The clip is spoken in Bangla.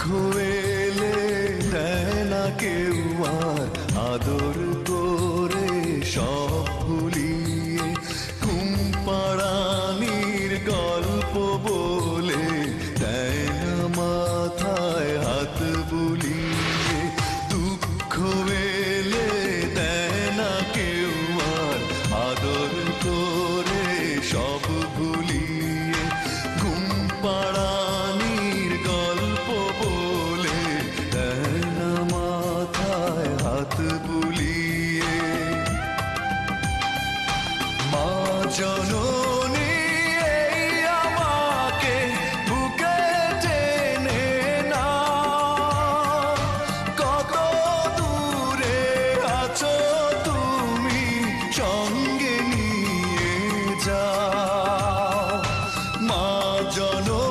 এলে দেয় না কেউ আর আদর করে সব ভুলিয়ে। ঘুম পাড়ানির গল্প বলে দেয় না মাথায় হাত বুলিয়ে। দুঃখ এলে দেয় না কেউ আর আদর করে সব ভুলিয়ে। ঘুম পাড়ানির গল্প বলে দেয় না মাথায় হাত বুলিয়ে। মা জননী এই আমাকে বুকে টেনে না, কত দূরে আছো তুমি সঙ্গে নিয়ে যাও। মা জননী